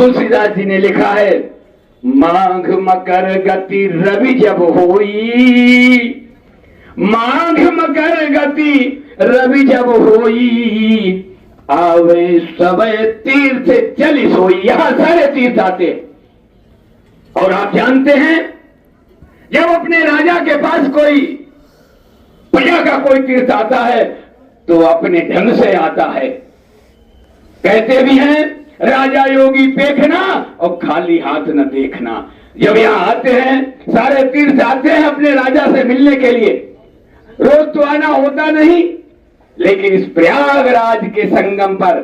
तुलसीदास जी ने लिखा है, माघ मकर गति रवि जब होई, माघ मकर गति रवि जब होई, आवे सबे तीर्थ चली सोई। यहां सारे तीर्थ आते। और आप जानते हैं, जब अपने राजा के पास कोई प्रजा का कोई तीर्थ आता है तो अपने ढंग से आता है। कहते भी हैं, राजा योगी देखना और खाली हाथ न देखना। जब यहां आते हैं, सारे तीर्थ आते हैं अपने राजा से मिलने के लिए। रोज तो आना होता नहीं, लेकिन इस प्रयागराज के संगम पर,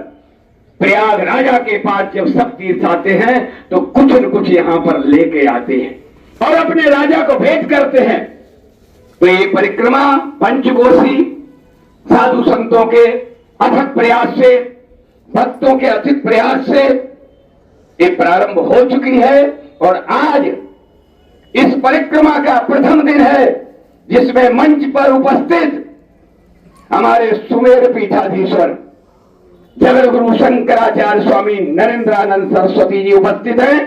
प्रयाग राजा के पास जब सब तीर्थ आते हैं तो कुछ न कुछ यहां पर लेके आते हैं और अपने राजा को भेंट करते हैं। तो ये परिक्रमा पंचकोशी साधु संतों के अथक प्रयास से, भक्तों के अथिक प्रयास से ये प्रारंभ हो चुकी है। और आज इस परिक्रमा का प्रथम दिन है, जिसमें मंच पर उपस्थित हमारे सुमेर पीठाधीश्वर जगत गुरु शंकराचार्य स्वामी नरेंद्रानंद सरस्वती जी उपस्थित हैं।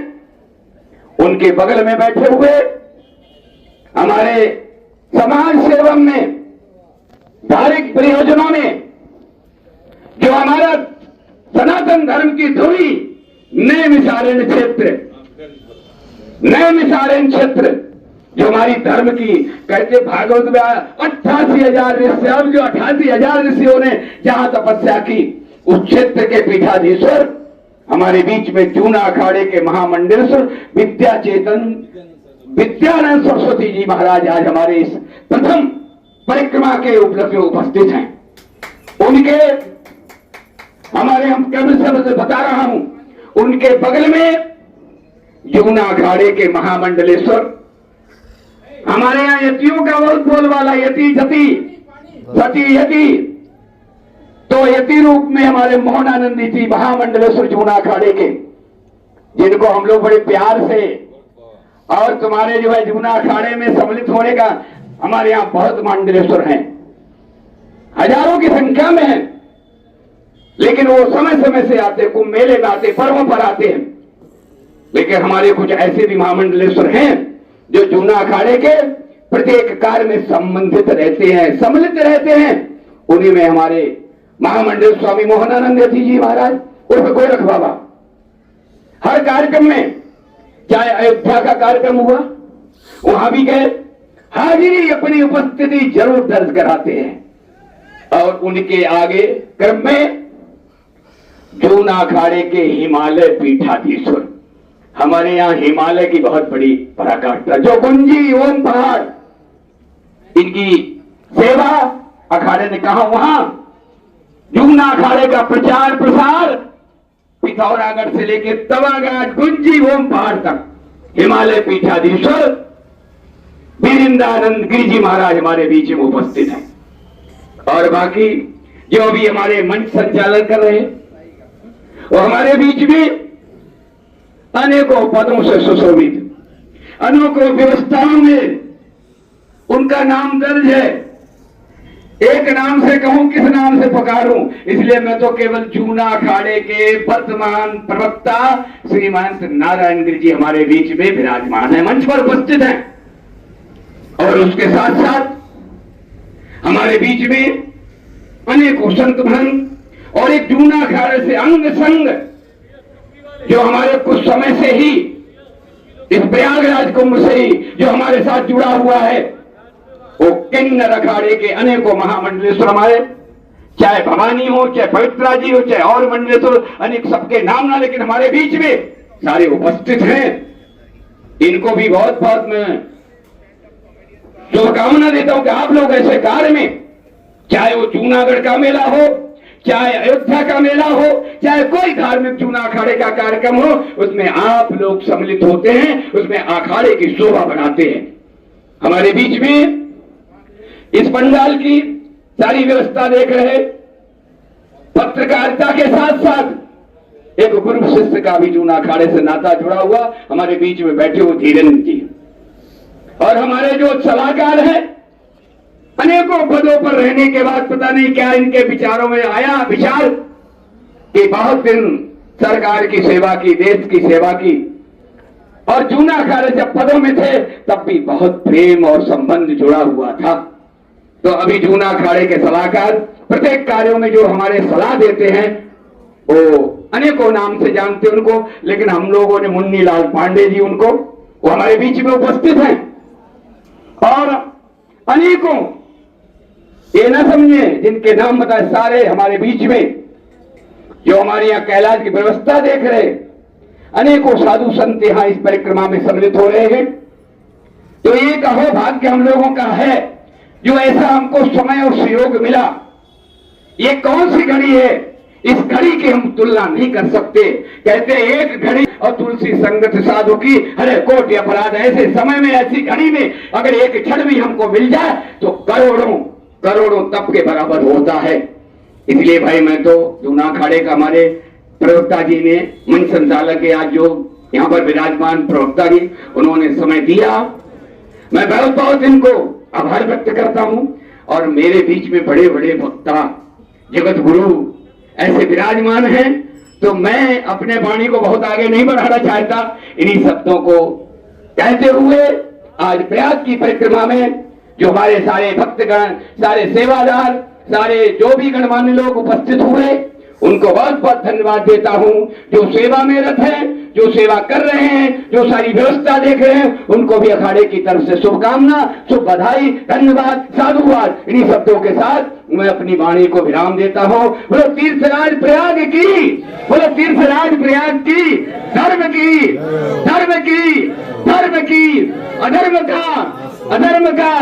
उनके बगल में बैठे हुए हमारे समाज सेवा में, धार्मिक प्रयोजनों में, जो हमारा सनातन धर्म की धुरी नैमिषारण्य क्षेत्र, नैमिषारण्य क्षेत्र जो हमारी धर्म की, कहते भागवत में 88,000 ऋषि, अब जो 88,000 ऋषियों ने जहां तपस्या की, उस क्षेत्र के पीठाधीश्वर हमारे बीच में जूना अखाड़े के महामंडलेश्वर विद्या चेतन विद्यानंद सरस्वती जी महाराज आज हमारे इस प्रथम परिक्रमा के उपलक्ष्य में उपस्थित हैं। उनके, हमारे, हम कब से बता रहा हूं, उनके बगल में जूना अखाड़े के महामंडलेश्वर, हमारे यहाँ यतियों का बहुत बोलबाला, यति जति सती यति, तो यति रूप में हमारे मोहनानंदी जी महामंडलेश्वर जूना अखाड़े के, जिनको हम लोग बड़े प्यार से, और तुम्हारे जो है जूना अखाड़े में सम्मिलित होने का हमारे यहाँ बहुत मंडलेश्वर हैं, हजारों की संख्या में हैं, लेकिन वो समय समय से आते, कुंभ मेले में आते, पर्वों पर आते हैं। लेकिन हमारे कुछ ऐसे भी महामंडलेश्वर हैं जो जूना अखाड़े के प्रत्येक कार्य में संबंधित रहते हैं, सम्मिलित रहते हैं। उन्हीं में हमारे महामंडल स्वामी मोहनानंद जी महाराज उर्फ गोरख बाबा, हर कार्यक्रम में, चाहे अयोध्या का कार्यक्रम हुआ वहां भी गए, हाजिरी अपनी उपस्थिति जरूर दर्ज कराते हैं। और उनके आगे क्रम में जूना अखाड़े के हिमालय पीठाधीश्वर, हमारे यहाँ हिमालय की बहुत बड़ी पराकाष्ठा, जो गुंजी ओम पहाड़, इनकी सेवा अखाड़े ने कहा, वहां जूना अखाड़े का प्रचार प्रसार पिथौरागढ़ से लेकर तवाघाट, गुंजी ओम पहाड़ तक हिमालय पीठाधीश्वर वीरेंद्रानंद गिरि जी महाराज हमारे बीच में उपस्थित हैं। और बाकी जो भी हमारे मंच संचालन कर रहे हैं, वो हमारे बीच में अनेकों पदों से सुशोभित, अनेकों व्यवस्थाओं में उनका नाम दर्ज है। एक नाम से कहूं, किस नाम से पुकारूं, इसलिए मैं तो केवल जूना अखाड़े के वर्तमान प्रवक्ता श्रीमंत नारायण गिरि जी हमारे बीच में विराजमान है, मंच पर उपस्थित हैं। और उसके साथ साथ हमारे बीच में अनेकों संत भक्त और एक जूना अखाड़े से अंग संग, जो हमारे कुछ समय से ही इस प्रयागराज कुंभ से ही जो हमारे साथ जुड़ा हुआ है, वो किन्नर अखाड़े के अनेकों महामंडलेश्वर हमारे, चाहे भवानी हो, चाहे पवित्रा जी हो, चाहे और मंडलेश्वर, अनेक सबके नाम ना, लेकिन हमारे बीच में सारे उपस्थित हैं। इनको भी बहुत बहुत मैं शुभकामना देता हूं कि आप लोग ऐसे कार्य में, चाहे वो जूनागढ़ का मेला हो, चाहे अयोध्या का मेला हो, चाहे कोई धार्मिक जूना अखाड़े का कार्यक्रम हो, उसमें आप लोग सम्मिलित होते हैं, उसमें अखाड़े की शोभा बढ़ाते हैं। हमारे बीच में इस पंडाल की सारी व्यवस्था देख रहे, पत्रकारिता के साथ साथ एक गुरु शिष्य का भी जूना अखाड़े से नाता जुड़ा हुआ हमारे बीच में बैठे हुए धीरेन्द्र जी, और हमारे जो सलाहकार हैं, अनेकों पदों पर रहने के बाद पता नहीं क्या इनके विचारों में आया विचार कि बहुत दिन सरकार की सेवा की, देश की सेवा की। और जूना अखाड़े जब पदों में थे तब भी बहुत प्रेम और संबंध जुड़ा हुआ था। तो अभी जूना अखाड़े के सलाहकार प्रत्येक कार्यों में जो हमारे सलाह देते हैं, वो अनेकों नाम से जानते उनको, लेकिन हम लोगों ने मुन्नी लाल पांडे जी उनको, वो हमारे बीच में उपस्थित हैं। और अनेकों, ये ना समझे जिनके नाम बताए, सारे हमारे बीच में जो हमारे यहाँ कैलाश की व्यवस्था देख रहे, अनेकों साधु संत यहाँ इस परिक्रमा में सम्मिलित हो रहे हैं। तो एक अहो भाग्य हम लोगों का है जो ऐसा हमको समय और सहयोग मिला। ये कौन सी घड़ी है, इस घड़ी की हम तुलना नहीं कर सकते। कहते एक घड़ी और तुलसी संगत साधु की हरे कोटि अपराध। ऐसे समय में, ऐसी घड़ी में अगर एक क्षण भी हमको मिल जाए तो करोड़ों करोड़ों तप के बराबर होता है। इसलिए भाई मैं तो जूना अखाड़े का, हमारे प्रवक्ता जी ने, मंच संचालक के आज जो यहाँ पर विराजमान प्रवक्ता जी, उन्होंने समय दिया, मैं बहुत बहुत इनको आभार व्यक्त करता हूं। और मेरे बीच में बड़े बड़े वक्ता, जगत गुरु ऐसे विराजमान हैं, तो मैं अपने वाणी को बहुत आगे नहीं बढ़ाना चाहता। इन्हीं शब्दों को कहते हुए आज प्रयाग की परिक्रमा में जो हमारे सारे भक्तगण, सारे सेवादार, सारे जो भी गणमान्य लोग उपस्थित हुए, उनको बहुत बहुत धन्यवाद देता हूं। जो सेवा में रत हैं, जो सेवा कर रहे हैं, जो सारी व्यवस्था देख रहे हैं, उनको भी अखाड़े की तरफ से शुभकामना, शुभ बधाई, धन्यवाद, साधुवाद। इन्हीं शब्दों के साथ मैं अपनी वाणी को विराम देता हूं। बोलो तीर्थराज प्रयाग की, बोलो तीर्थराज प्रयाग की, धर्म की, धर्म की, धर्म की, अधर्म का